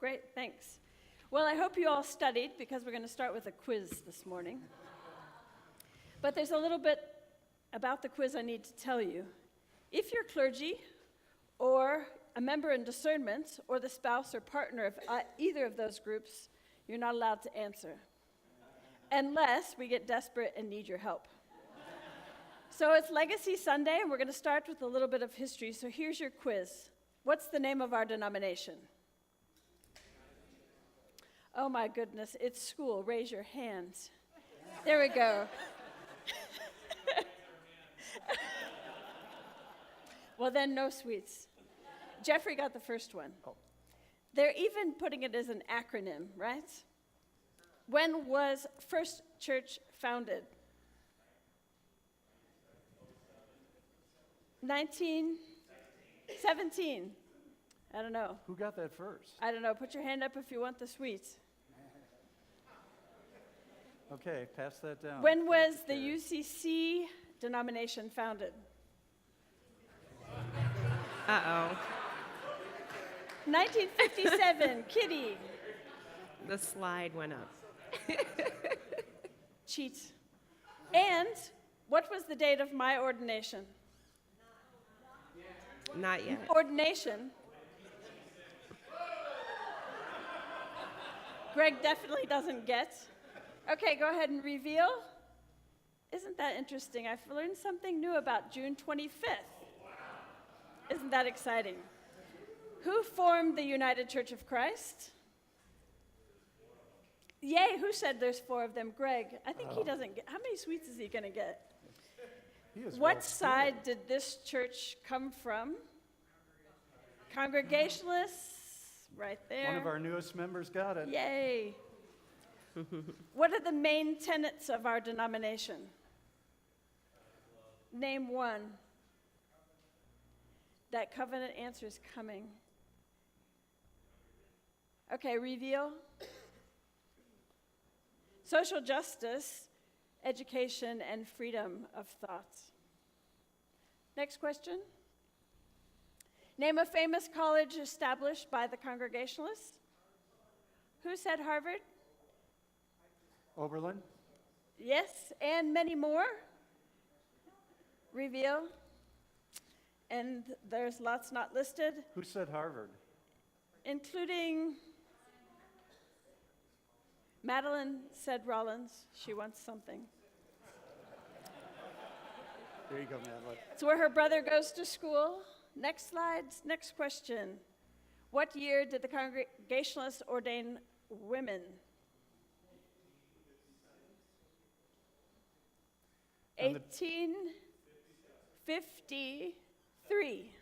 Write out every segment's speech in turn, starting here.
Great, thanks. Well, I hope you all studied because we're going to start with a quiz this morning. But there's a little bit about the quiz I need to tell you. If you're clergy or a member in discernment or the spouse or partner of either of those groups, you're not allowed to answer unless we get desperate and need your help. So it's Legacy Sunday, and we're going to start with a little bit of history. So here's your quiz. What's the name of our denomination? Oh my goodness, it's school. Raise your hands. There we go. Well, then no sweets. Jeffrey got the first one. Oh. They're even putting it as an acronym, right? When was First Church founded? 1917. I don't know. Who got that first? I don't know. Put your hand up if you want the sweets. Okay, pass that down. When was the UCC denomination founded? Uh-oh. 1957. Kitty. The slide went up. Cheat. And what was the date of my ordination? Not yet. Ordination. Greg definitely doesn't get. Okay, go ahead and reveal. Isn't that interesting? I've learned something new about June 25th. Isn't that exciting? Who formed the United Church of Christ? Yay, who said there's 4 of them? Greg. I think he doesn't get. How many sweets is he going to get? What side did this church come from? Congregationalists, right there. One of our newest members got it. Yay. What are the main tenets of our denomination? Name one. That covenant answer is coming. Okay, reveal. Social justice, education, and freedom of thought. Next question. Name a famous college established by the Congregationalists. Who said Harvard? Oberlin? Yes, and many more. Reveal. And there's lots not listed. Who said Harvard? Including Madeline said Rollins. She wants something. There you go, Madeline. It's where her brother goes to school. Next slide. Next question. What year did the Congregationalists ordain women? 1853.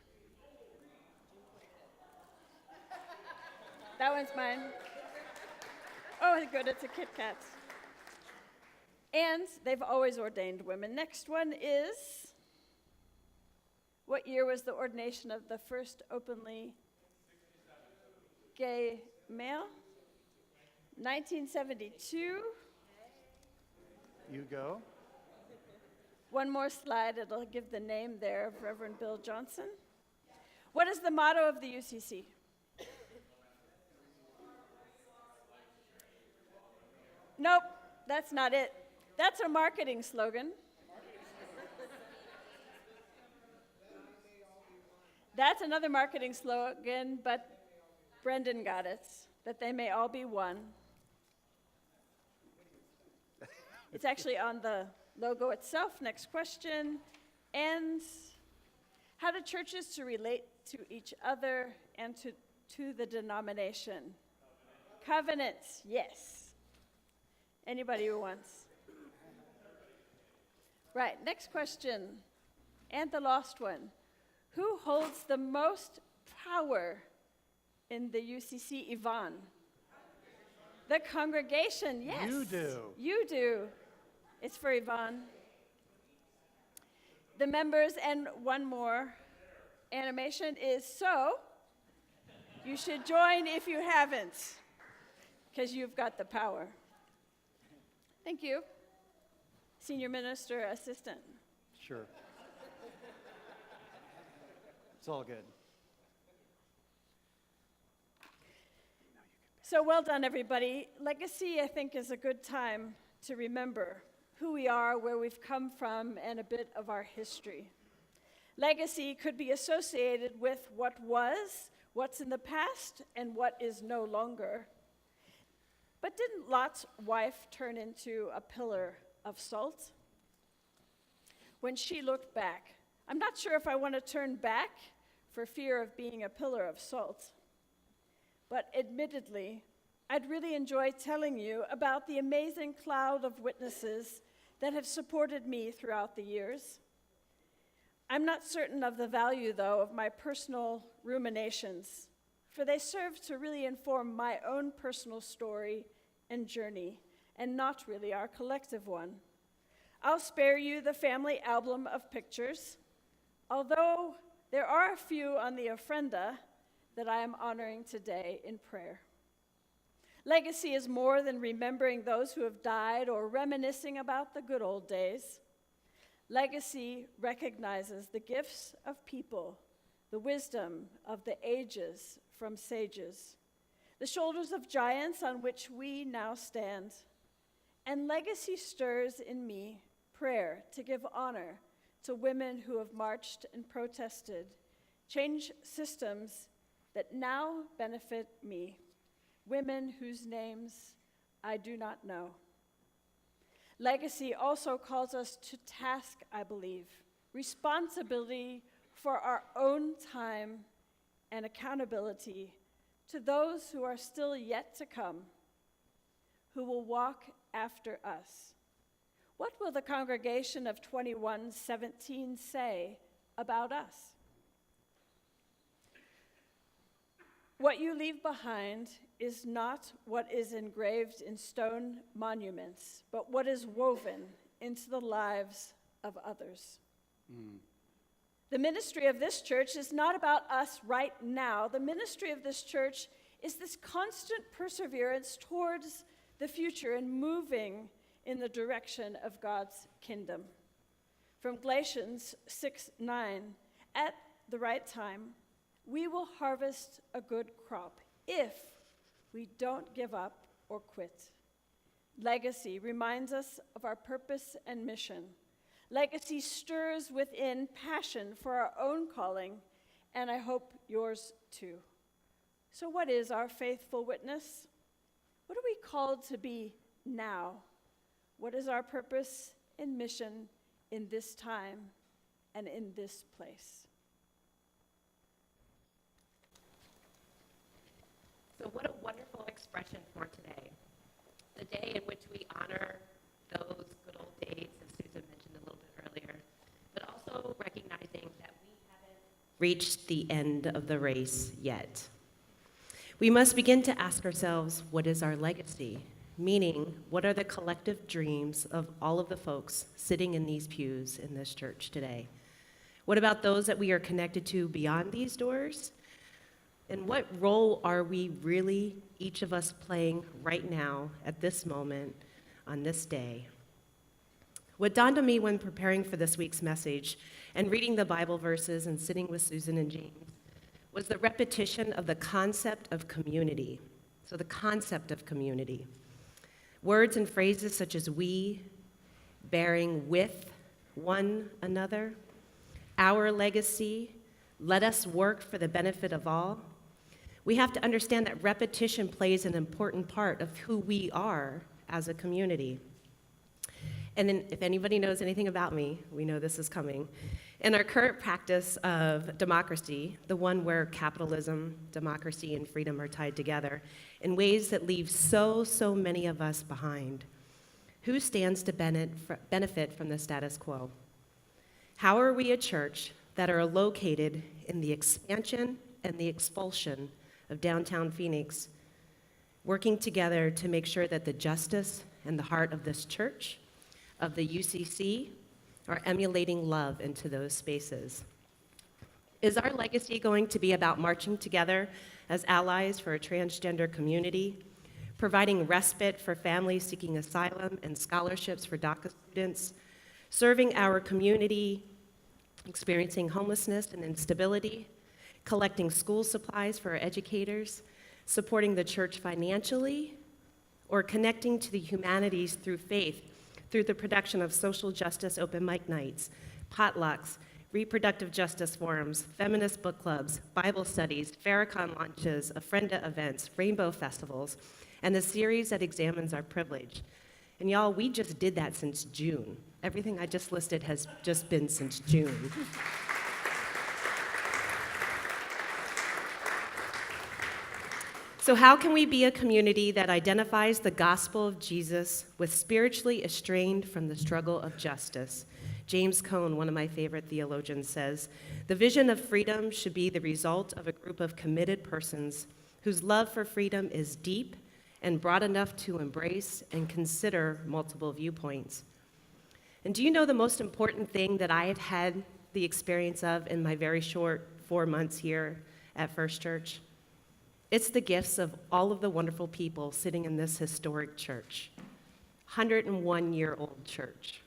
That one's mine. Oh, good, it's a Kit Kat. And they've always ordained women. Next one is, what year was the ordination of the first openly gay male? 1972. You go. One more slide, it'll give the name there of Reverend Bill Johnson. What is the motto of the UCC? Nope, that's not it. That's a marketing slogan. That's another marketing slogan, but Brendan got it, that they may all be one. It's actually on the logo itself. Next question. And how do churches to relate to each other and to the denomination? Covenants, yes. Anybody who wants. Right, next question. And the last one. Who holds the most power in the UCC, Yvonne? The congregation, yes. You do. You do. It's for Yvonne. The members, and one more animation is so. You should join if you haven't, because you've got the power. Thank you. Senior Minister Assistant. Sure. It's all good. So well done, everybody. Legacy, I think, is a good time to remember who we are, where we've come from, and a bit of our history. Legacy could be associated with what was, what's in the past, and what is no longer. But didn't Lot's wife turn into a pillar of salt? When she looked back, I'm not sure if I want to turn back for fear of being a pillar of salt. But admittedly, I'd really enjoy telling you about the amazing cloud of witnesses that have supported me throughout the years. I'm not certain of the value, though, of my personal ruminations, for they serve to really inform my own personal story and journey, and not really our collective one. I'll spare you the family album of pictures, although there are a few on the ofrenda that I am honoring today in prayer. Legacy is more than remembering those who have died or reminiscing about the good old days. Legacy recognizes the gifts of people, the wisdom of the ages from sages, the shoulders of giants on which we now stand. And legacy stirs in me prayer to give honor to women who have marched and protested, change systems that now benefit me, women whose names I do not know. Legacy also calls us to task, I believe, responsibility for our own time and accountability to those who are still yet to come, who will walk after us. What will the congregation of 2117 say about us? What you leave behind is not what is engraved in stone monuments, but what is woven into the lives of others. The ministry of this church is not about us right now. The ministry of this church is this constant perseverance towards the future and moving in the direction of God's kingdom. From Galatians 6:9, at the right time, we will harvest a good crop if we don't give up or quit. Legacy reminds us of our purpose and mission. Legacy stirs within passion for our own calling, and I hope yours too. So what is our faithful witness? What are we called to be now? What is our purpose and mission in this time and in this place? So what a wonderful expression for today, the day in which we honor those good old days, as Susan mentioned a little bit earlier, but also recognizing that we haven't reached the end of the race yet. We must begin to ask ourselves, what is our legacy? Meaning, what are the collective dreams of all of the folks sitting in these pews in this church today? What about those that we are connected to beyond these doors? And what role are we really, each of us, playing right now at this moment on this day? What dawned on me when preparing for this week's message and reading the Bible verses and sitting with Susan and James was the repetition of the concept of community. So the concept of community. Words and phrases such as we, bearing with one another, our legacy, let us work for the benefit of all. We have to understand that repetition plays an important part of who we are as a community. And then if anybody knows anything about me, we know this is coming. In our current practice of democracy, the one where capitalism, democracy, and freedom are tied together in ways that leave so many of us behind, who stands to benefit from the status quo? How are we a church that are located in the expansion and the expulsion of downtown Phoenix, working together to make sure that the justice and the heart of this church, of the UCC, are emulating love into those spaces? Is our legacy going to be about marching together as allies for a transgender community, providing respite for families seeking asylum and scholarships for DACA students, serving our community experiencing homelessness and instability, collecting school supplies for our educators, supporting the church financially, or connecting to the humanities through faith, through the production of social justice open mic nights, potlucks, reproductive justice forums, feminist book clubs, Bible studies, Farrakhan launches, Ofrenda events, rainbow festivals, and the series that examines our privilege. And y'all, we just did that since June. Everything I just listed has just been since June. So how can we be a community that identifies the gospel of Jesus with spiritually estranged from the struggle of justice? James Cone, one of my favorite theologians, says, "The vision of freedom should be the result of a group of committed persons whose love for freedom is deep and broad enough to embrace and consider multiple viewpoints." And do you know the most important thing that I have had the experience of in my very short 4 months here at First Church? It's the gifts of all of the wonderful people sitting in this historic church, 101-year-old church.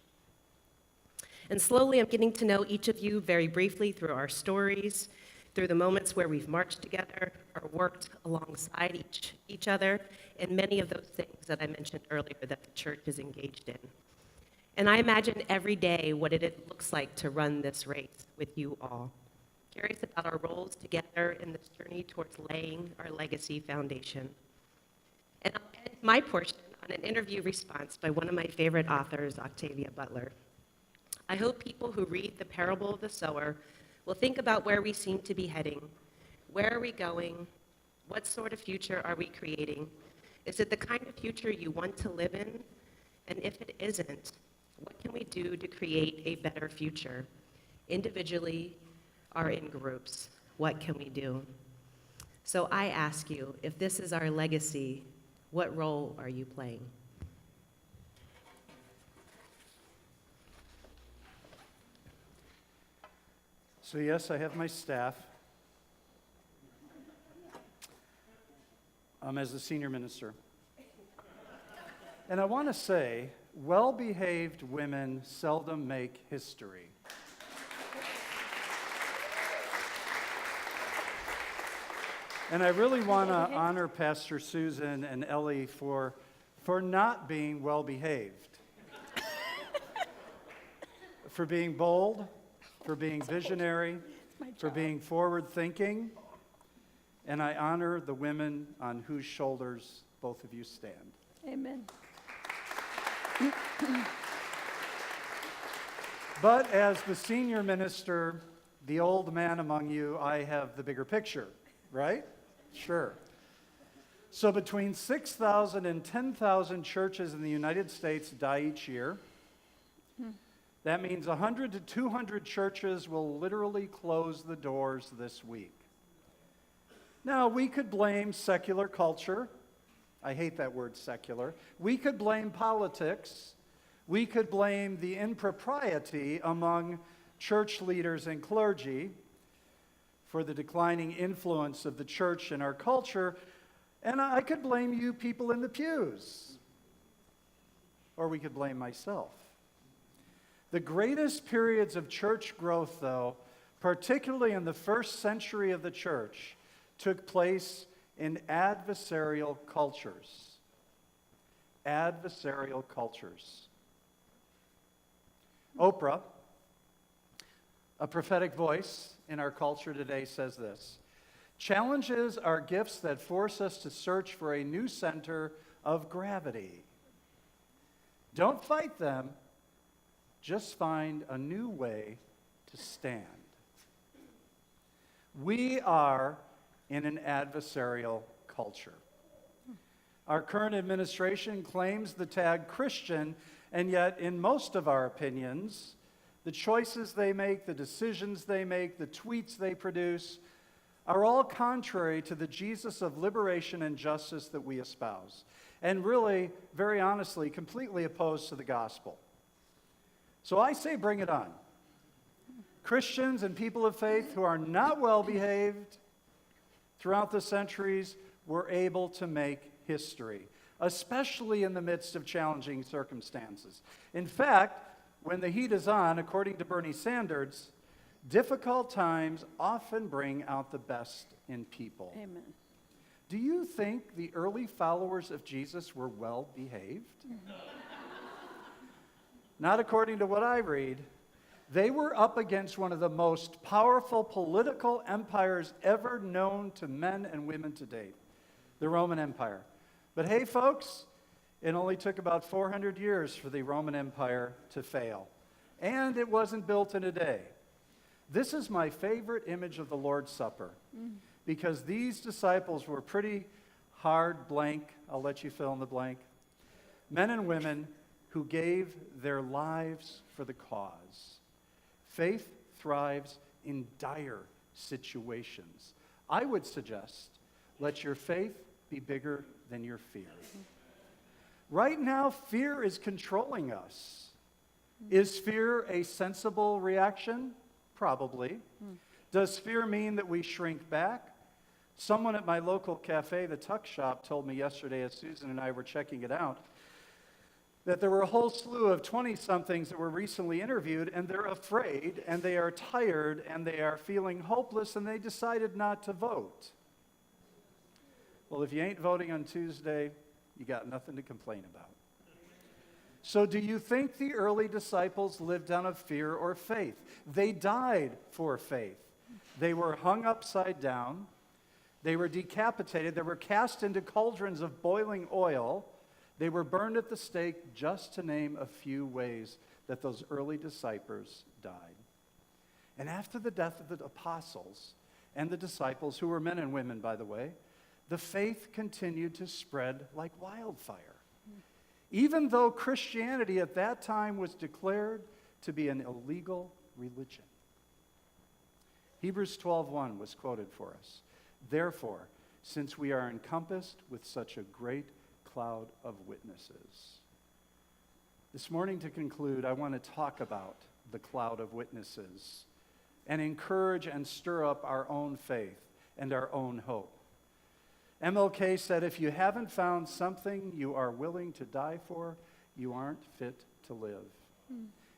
And slowly I'm getting to know each of you very briefly through our stories, through the moments where we've marched together or worked alongside each other, and many of those things that I mentioned earlier that the church is engaged in. And I imagine every day what it looks like to run this race with you all. Curious about our roles together in this journey towards laying our legacy foundation. And I'll end my portion on an interview response by one of my favorite authors, Octavia Butler. I hope people who read the parable of the sower will think about where we seem to be heading. Where are we going? What sort of future are we creating? Is it the kind of future you want to live in? And if it isn't, what can we do to create a better future? Individually or in groups, what can we do? So I ask you, if this is our legacy, what role are you playing? So yes, I have my staff. As the senior minister. And I want to say, well-behaved women seldom make history. And I really want to honor Pastor Susan and Ellie for not being well-behaved. For being bold, for being visionary, for being forward-thinking. And I honor the women on whose shoulders both of you stand. Amen. But as the senior minister, the old man among you, I have the bigger picture, right? Sure. So between 6,000 and 10,000 churches in the United States die each year. That means 100 to 200 churches will literally close the doors this week. Now, we could blame secular culture. I hate that word secular. We could blame politics. We could blame the impropriety among church leaders and clergy for the declining influence of the church in our culture. And I could blame you people in the pews. Or we could blame myself. The greatest periods of church growth, though, particularly in the first century of the church, took place in adversarial cultures. Adversarial cultures. Oprah, a prophetic voice in our culture today, says this: challenges are gifts that force us to search for a new center of gravity. Don't fight them, just find a new way to stand. We are in an adversarial culture. Our current administration claims the tag Christian, and yet in most of our opinions, the choices they make, the decisions they make, the tweets they produce are all contrary to the Jesus of liberation and justice that we espouse, and really, very honestly, completely opposed to the gospel. So I say bring it on. Christians and people of faith who are not well behaved throughout the centuries were able to make history, especially in the midst of challenging circumstances. In fact, when the heat is on, according to Bernie Sanders, difficult times often bring out the best in people. Amen. Do you think the early followers of Jesus were well behaved? Not according to what I read. They were up against one of the most powerful political empires ever known to men and women to date, the Roman Empire. But hey, folks, it only took about 400 years for the Roman Empire to fail. And it wasn't built in a day. This is my favorite image of the Lord's Supper, because these disciples were pretty hard blank, I'll let you fill in the blank, men and women who gave their lives for the cause. Faith thrives in dire situations. I would suggest, let your faith be bigger than your fear. Right now, fear is controlling us. Is fear a sensible reaction? Probably. Does fear mean that we shrink back? Someone at my local cafe, the Tuck Shop, told me yesterday as Susan and I were checking it out, that there were a whole slew of 20-somethings that were recently interviewed, and they're afraid, and they are tired, and they are feeling hopeless, and they decided not to vote. Well, if you ain't voting on Tuesday, you got nothing to complain about. So do you think the early disciples lived out of fear or faith? They died for faith. They were hung upside down. They were decapitated. They were cast into cauldrons of boiling oil. They were burned at the stake, just to name a few ways that those early disciples died. And after the death of the apostles and the disciples, who were men and women, by the way, the faith continued to spread like wildfire. Even though Christianity at that time was declared to be an illegal religion. Hebrews 12:1 was quoted for us. Therefore, since we are encompassed with such a great cloud of witnesses. This morning, to conclude, I want to talk about the cloud of witnesses and encourage and stir up our own faith and our own hope. MLK said, if you haven't found something you are willing to die for, you aren't fit to live.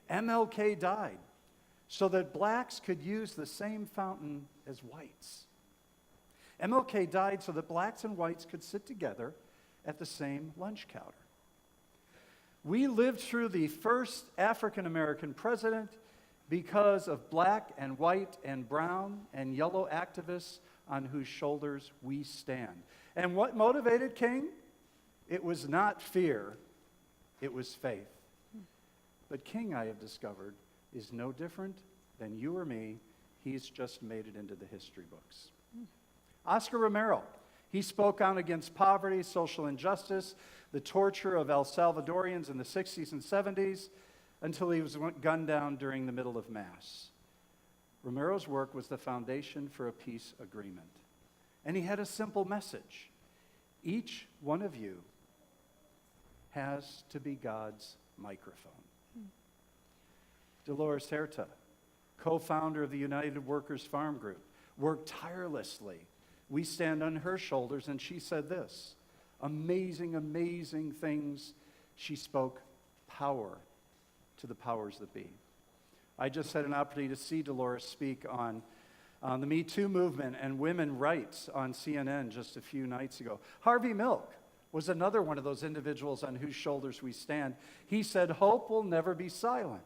MLK died so that blacks could use the same fountain as whites. MLK died so that blacks and whites could sit together at the same lunch counter. We lived through the first African American president because of black and white and brown and yellow activists on whose shoulders we stand. And what motivated King? It was not fear, it was faith. But King, I have discovered, is no different than you or me. He's just made it into the history books. Oscar Romero, he spoke out against poverty, social injustice, the torture of El Salvadorians in the 60s and 70s, until he was gunned down during the middle of Mass. Romero's work was the foundation for a peace agreement. And he had a simple message. Each one of you has to be God's microphone. Dolores Huerta, co-founder of the United Workers Farm Group, worked tirelessly. We stand on her shoulders, and she said this. Amazing, amazing things. She spoke power to the powers that be. I just had an opportunity to see Dolores speak on the Me Too movement and women's rights on CNN just a few nights ago. Harvey Milk was another one of those individuals on whose shoulders we stand. He said, hope will never be silent.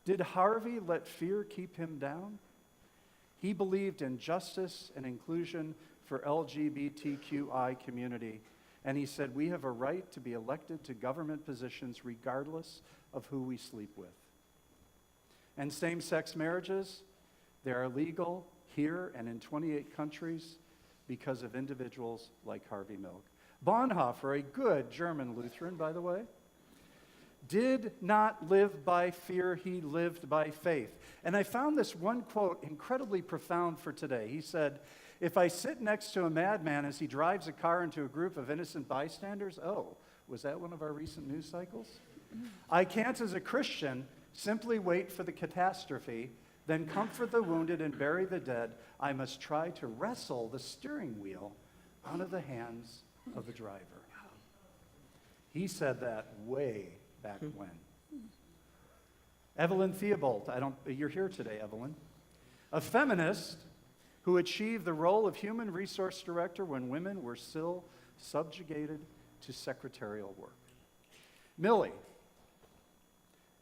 Did Harvey let fear keep him down? He believed in justice and inclusion for LGBTQI community. And he said, we have a right to be elected to government positions regardless of who we sleep with. And same-sex marriages, they are legal here and in 28 countries because of individuals like Harvey Milk. Bonhoeffer, a good German Lutheran, by the way, did not live by fear, he lived by faith. And I found this one quote incredibly profound for today. He said, if I sit next to a madman as he drives a car into a group of innocent bystanders, oh, was that one of our recent news cycles? I can't, as a Christian, simply wait for the catastrophe, then comfort the wounded and bury the dead. I must try to wrestle the steering wheel out of the hands of the driver. He said that way back when. Evelyn Theobald, you're here today, Evelyn. A feminist who achieved the role of human resource director when women were still subjugated to secretarial work. Millie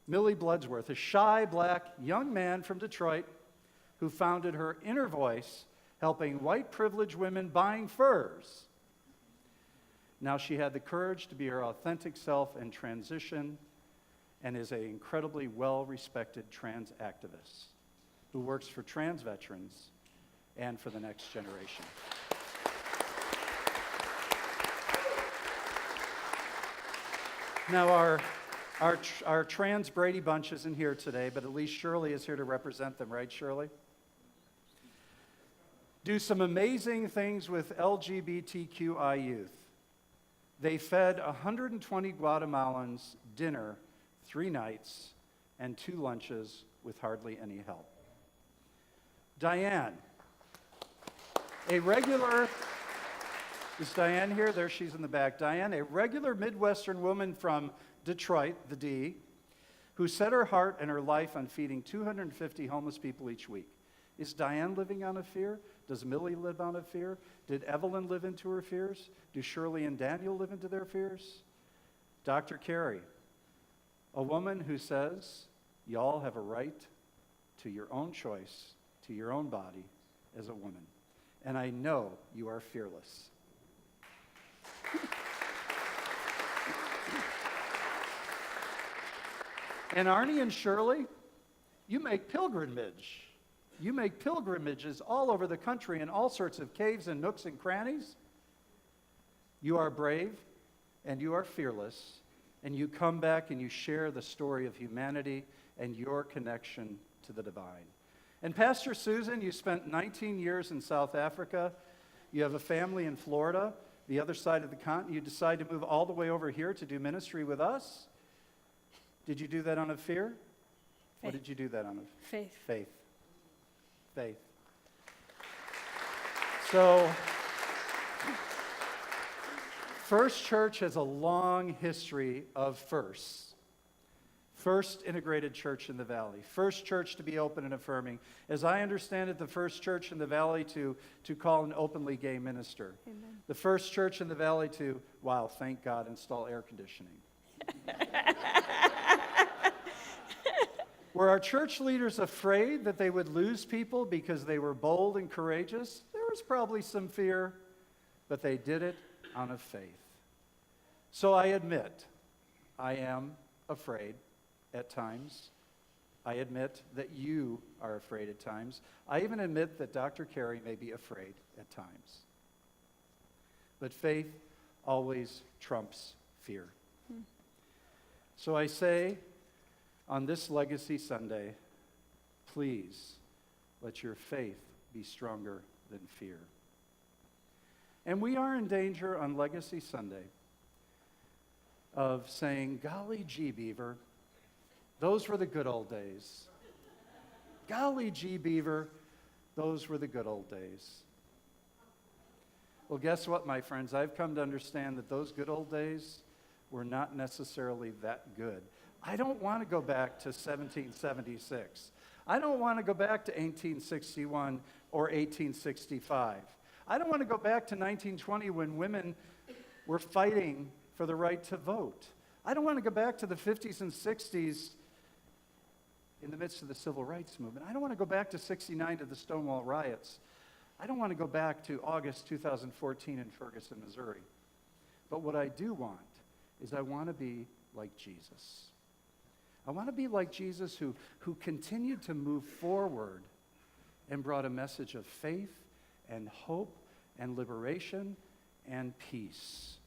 Bloodsworth, a shy black young man from Detroit who founded her Inner Voice, helping white privileged women buying furs. Now she had the courage to be her authentic self and transition, and is an incredibly well-respected trans activist who works for trans veterans and for the next generation. Now, our trans Brady Bunch isn't here today, but at least Shirley is here to represent them, right, Shirley? Do some amazing things with LGBTQI youth. They fed 120 Guatemalans dinner 3 nights and 2 lunches with hardly any help. Diane, a regular, is Diane here? There she's in the back. Diane, a regular Midwestern woman from Detroit, the D, who set her heart and her life on feeding 250 homeless people each week. Is Diane living on a fear? Does Millie live on a fear? Did Evelyn live into her fears? Do Shirley and Daniel live into their fears? Dr. Carey, a woman who says, y'all have a right to your own choice, to your own body as a woman. And I know you are fearless. And Arnie and Shirley, you make pilgrimage. You make pilgrimages all over the country in all sorts of caves and nooks and crannies. You are brave and you are fearless, and you come back and you share the story of humanity and your connection to the divine. And Pastor Susan, you spent 19 years in South Africa. You have a family in Florida, the other side of the continent. You decide to move all the way over here to do ministry with us. Did you do that on a fear? Faith. Or did you do that on a Faith. faith? Faith. So, First Church has a long history of firsts. First integrated church in the valley. First church to be open and affirming. As I understand it, the first church in the valley to call an openly gay minister. Amen. The first church in the valley to, wow, thank God, install air conditioning. Were our church leaders afraid that they would lose people because they were bold and courageous? There was probably some fear, but they did it out of faith. So I admit, I am afraid at times. I admit that you are afraid at times. I even admit that Dr. Carey may be afraid at times. But faith always trumps fear. So I say, on this Legacy Sunday, please let your faith be stronger than fear. And we are in danger on Legacy Sunday of saying, golly gee, Beaver, those were the good old days. Golly gee, Beaver, those were the good old days. Well, guess what, my friends? I've come to understand that those good old days were not necessarily that good. I don't want to go back to 1776. I don't want to go back to 1861 or 1865. I don't want to go back to 1920 when women were fighting for the right to vote. I don't want to go back to the 50s and 60s in the midst of the civil rights movement. I don't want to go back to 69 to the Stonewall riots. I don't want to go back to August 2014 in Ferguson, Missouri. But what I do want is I want to be like Jesus. I want to be like Jesus who continued to move forward and brought a message of faith and hope and liberation and peace.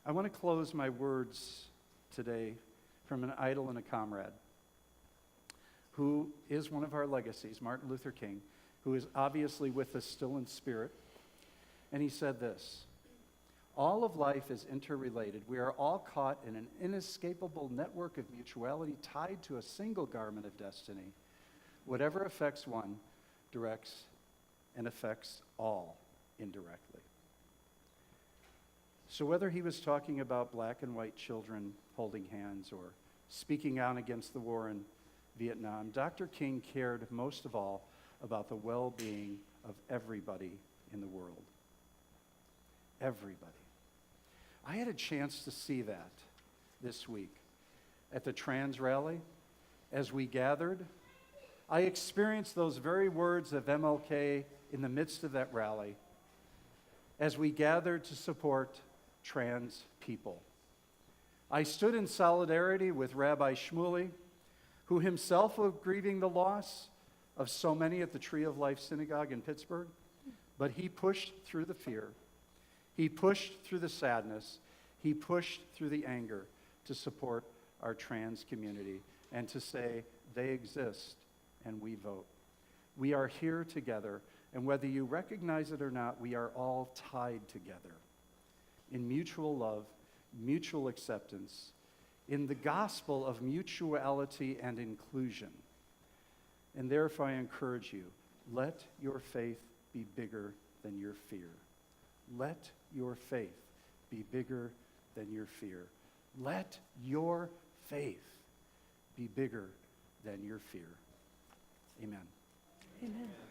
I want to close my words today from an idol and a comrade who is one of our legacies, Martin Luther King, who is obviously with us still in spirit. And he said this: all of life is interrelated. We are all caught in an inescapable network of mutuality tied to a single garment of destiny. Whatever affects one directs and affects all indirectly. So whether he was talking about black and white children holding hands or speaking out against the war in Vietnam, Dr. King cared most of all about the well-being of everybody in the world. Everybody. I had a chance to see that this week at the trans rally. As we gathered, I experienced those very words of MLK in the midst of that rally as we gathered to support trans people. I stood in solidarity with Rabbi Shmuley, who himself was grieving the loss of so many at the Tree of Life Synagogue in Pittsburgh, but he pushed through the fear. He pushed through the sadness. He pushed through the anger to support our trans community and to say they exist and we vote. We are here together, and whether you recognize it or not, we are all tied together in mutual love, mutual acceptance, in the gospel of mutuality and inclusion. And therefore I encourage you, let your faith be bigger than your fear. Let your faith be bigger than your fear. Let your faith be bigger than your fear. Amen. Amen.